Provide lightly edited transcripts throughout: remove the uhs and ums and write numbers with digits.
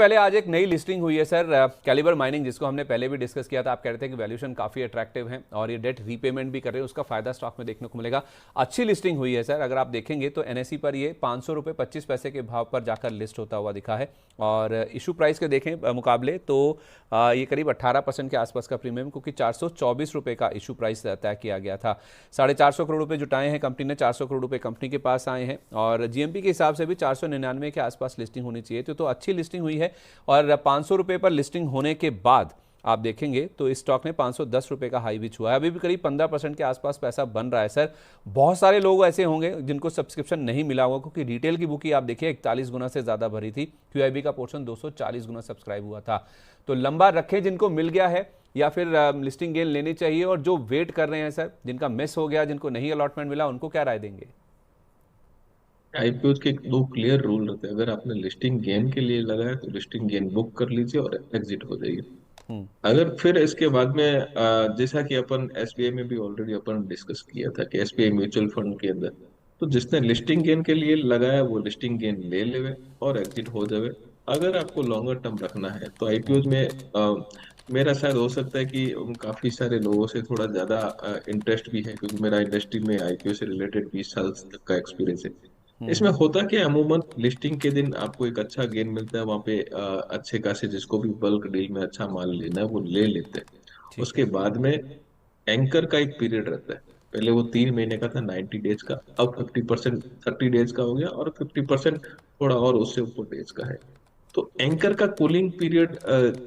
पहले आज एक नई लिस्टिंग हुई है सर, कैलिबर माइनिंग, जिसको हमने पहले भी डिस्कस किया था। आप कह रहे थे कि वैल्यूएशन काफ़ी अट्रैक्टिव है और ये डेट रीपेमेंट भी कर रहे हैं, उसका फायदा स्टॉक में देखने को मिलेगा। अच्छी लिस्टिंग हुई है सर। अगर आप देखेंगे तो एनएसई पर ये 500 रुपये 25 पैसे के भाव पर जाकर लिस्ट होता हुआ दिखा है और इशू प्राइस के देखें मुकाबले तो ये करीब 18% के आसपास का प्रीमियम, क्योंकि 424 रुपये का इशू प्राइस तय किया गया था। 450 करोड़ रुपये जुटाए हैं कंपनी ने, 400 करोड़ रुपये कंपनी के पास आए हैं और जीएमपी के हिसाब से भी 499 के आसपास लिस्टिंग होनी चाहिए तो अच्छी लिस्टिंग हुई है। और 500 रुपये पर लिस्टिंग होने के बाद आप देखेंगे तो इस स्टॉक ने 510 रुपये का हाई भी छुआ है। अभी भी करीब 15% के आसपास पैसा बन रहा है सर। बहुत सारे लोग ऐसे होंगे जिनको सब्सक्रिप्शन नहीं मिला होगा, क्योंकि रिटेल की बुक ही आप देखिए 41 गुना से ज़्यादा भरी थी। क्यूआईबी का पोर्शन 240 गुना सब्सक्राइब हुआ था। तो लंबा रखें जिनको मिल गया है, या फिर लिस्टिंग गेन लेनी चाहिए? और जो वेट कर रहे हैं सर, जिनका मिस हो गया, जिनको नहीं अलॉटमेंट मिला, उनको क्या राय देंगे? आईपीओ के दो क्लियर रूल रहते हैं। अगर आपने लिस्टिंग गेन के लिए लगाया तो लिस्टिंग गेन बुक कर लीजिए और एग्जिट हो जाइए। हम्म। अगर फिर इसके बाद में जैसा कि अपन एसबीआई में भी ऑलरेडी अपन डिस्कस किया था कि एसबीआई म्यूचुअल फंड के अंदर तो जिसने लिस्टिंग गेन के लिए लगाया वो लिस्टिंग गेन ले लेवे और एग्जिट हो जावे। अगर आपको लॉन्गर टर्म रखना है तो आईपीओ में मेरा शायद हो सकता है कि काफी सारे लोगों से थोड़ा ज्यादा इंटरेस्ट भी है, क्योंकि मेरा इंडस्ट्री में आईपीओ से रिलेटेड 20 साल तक का एक्सपीरियंस है। इसमें होता क्या है, अमूमन लिस्टिंग के दिन आपको एक अच्छा गेन मिलता है। वहां पे अच्छे खासे जिसको भी बल्क डील में अच्छा माल लेना है वो ले लेते हैं। ठीक उसके है। बाद में एंकर का एक पीरियड रहता है। पहले वो 3 महीने का था, 90 डेज का, अब 50% 30 डेज का हो गया और 50% थोड़ा और उससे ऊपर डेज का है। तो एंकर का कूलिंग पीरियड,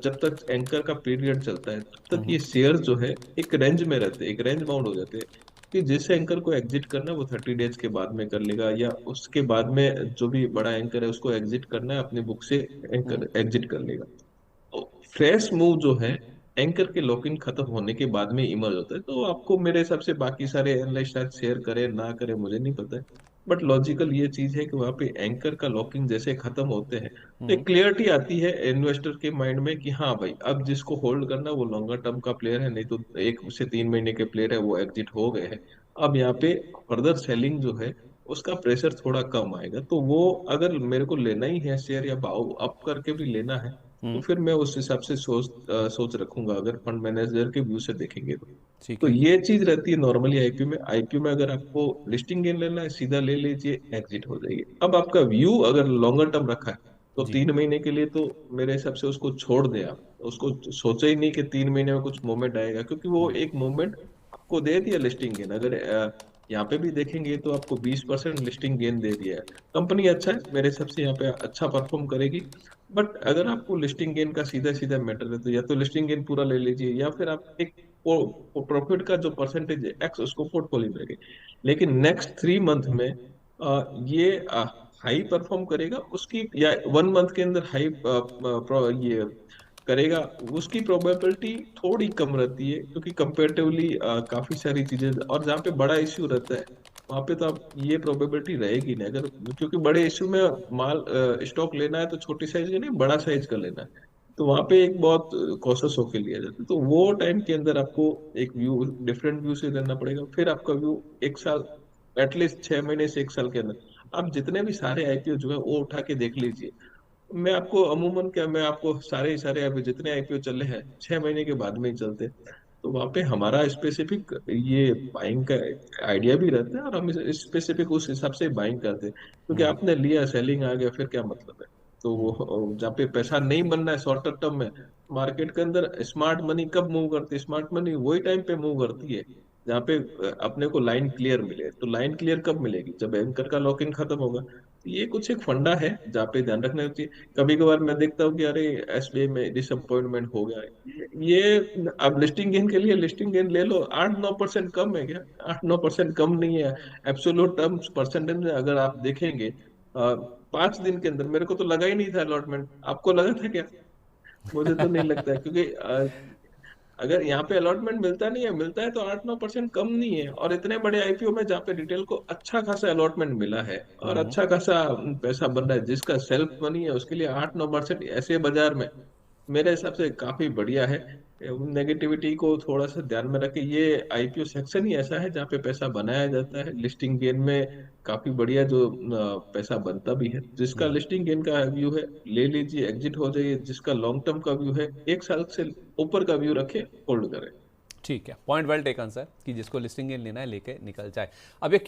जब तक एंकर का पीरियड चलता है तब तक ये शेयर जो है एक रेंज में रहते हैं, एक रेंज बाउंड हो जाते हैं कि जिस एंकर को एग्जिट करना है वो 30 डेज के बाद में कर लेगा, या उसके बाद में जो भी बड़ा एंकर है उसको एग्जिट करना है अपनी बुक से एंकर एग्जिट कर लेगा। फ्रेश मूव जो है एंकर के लॉक इन खत्म होने के बाद में इमर्ज होता है। तो आपको मेरे हिसाब से बाकी सारे एनालिस्ट शायद शेयर करे ना करे मुझे नहीं पता है, बट लॉजिकल ये चीज है कि वहां पे एंकर का लॉकिंग जैसे खत्म होते हैं तो एक क्लियरिटी आती है इन्वेस्टर के माइंड में कि हाँ भाई अब जिसको होल्ड करना वो लॉन्गर टर्म का प्लेयर है, नहीं तो 1 से 3 महीने के प्लेयर है वो एग्जिट हो गए हैं। अब यहाँ पे फर्दर सेलिंग जो है उसका प्रेशर थोड़ा कम आएगा। तो वो अगर मेरे को लेना ही है शेयर या भाव अप करके भी लेना है तो फिर मैं उस हिसाब से सोच रखूंगा, अगर फंड मैनेजर के व्यू से देखेंगे तो। ठीक तो है। ये चीज रहती है नॉर्मली आईपीओ में अगर आपको लिस्टिंग गेन लेना है सीधा ले लीजिए, एग्जिट हो जाइए। अब आपका व्यू अगर लॉन्गर टर्म रखा है तो जी। 3 महीने के लिए तो मेरे हिसाब से उसको छोड़ दें आप। उसको सोचा ही नहीं कि 3 महीने में कुछ मूवमेंट आएगा, क्योंकि वो एक मूवमेंट आपको दे दिया लिस्टिंग गेन। अगर यहाँ पे भी देखेंगे तो आपको 20% लिस्टिंग गेन दे दिया है। कंपनी अच्छा है मेरे हिसाब से, यहाँ पे अच्छा परफॉर्म करेगी। बट अगर आपको लिस्टिंग गेन का सीधा सीधा मैटर है तो या तो लिस्टिंग गेन पूरा ले लीजिए या फिर आप एक प्रॉफिट का जो परसेंटेज है एक्स उसको पोर्टफोलियो में रखिए। लेकिन नेक्स्ट 3 मंथ में ये हाई परफॉर्म करेगा उसकी, या 1 मंथ के अंदर हाई ये करेगा उसकी प्रोबेबिलिटी थोड़ी कम रहती है, क्योंकि कंपेरेटिवली काफी सारी चीजें और जहाँ पे बड़ा इश्यू रहता है वहां पे तो आप ये प्रोबेबिलिटी रहेगी नहीं। अगर क्योंकि बड़े इश्यू में माल स्टॉक लेना है तो छोटी साइज का नहीं बड़ा साइज का लेना है, तो वहां पे एक बहुत कॉशस होके लिया जाता है। तो वो टाइम के अंदर आपको एक व्यू डिफरेंट व्यू से लेना पड़ेगा। फिर आपका व्यू 1 साल, एटलीस्ट 6 महीने से 1 साल के अंदर आप जितने भी सारे आईपीओ जो है वो उठा के देख लीजिए। मैं आपको अमूमन क्या, मैं आपको सारे ही सारे अभी जितने आईपीओ चले हैं 6 महीने के बाद में ही चलते हैं। तो वहां पे हमारा स्पेसिफिक ये बाइंग का आइडिया भी रहता है और हम स्पेसिफिक उस हिसाब से बाइंग करते हैं, क्योंकि आपने लिया सेलिंग आ गया फिर क्या मतलब है। तो वो जहाँ पे पैसा नहीं बनना है शॉर्ट टर्म में, मार्केट के अंदर स्मार्ट मनी कब मूव करती है? स्मार्ट मनी वही टाइम पे मूव करती है जहाँ पे अपने को लाइन क्लियर मिले। तो लाइन क्लियर कब मिलेगी? जब एंकर का लॉक इन खत्म होगा। तो ये कुछ एक फंडा है जहाँ पे ध्यान रखना चाहिए। कभी कभार मैं देखता हूँ कि अरे एसबीआई में डिसअपॉइंटमेंट हो गया है। ये अब लिस्टिंग गेन के लिए लिस्टिंग गेन ले लो, 8-9% कम है क्या? 8-9% कम नहीं है। एब्सोल्यूट टर्म्स परसेंटेज में अगर आप देखेंगे 5 दिन के अंदर मेरे को तो लगा ही नहीं था अलॉटमेंट। आपको लगा था क्या? मुझे तो नहीं लगता है, क्योंकि अगर यहाँ पे अलॉटमेंट मिलता नहीं है, मिलता है तो 8-9% कम नहीं है। और इतने बड़े आईपीओ में जहाँ पे रिटेल को अच्छा खासा अलॉटमेंट मिला है और अच्छा खासा पैसा बन रहा है, जिसका सेल्फ मनी है उसके लिए 8-9% ऐसे बाजार में मेरे हिसाब से काफी बढ़िया है। नेगेटिविटी को थोड़ा सा ध्यान में रखे, ये आईपीओ सेक्शन ही ऐसा है जहाँ पे पैसा बनाया जाता है। लिस्टिंग गेन में काफी बढ़िया जो पैसा बनता भी है। जिसका लिस्टिंग गेन का व्यू है ले लीजिए, एग्जिट हो जाइए। जिसका लॉन्ग टर्म का व्यू है, 1 साल से ऊपर का व्यू रखे, होल्ड करें। ठीक है, पॉइंट वेल टेकन सर, कि जिसको लिस्टिंग गेन लेना है लेके निकल जाए। अब ये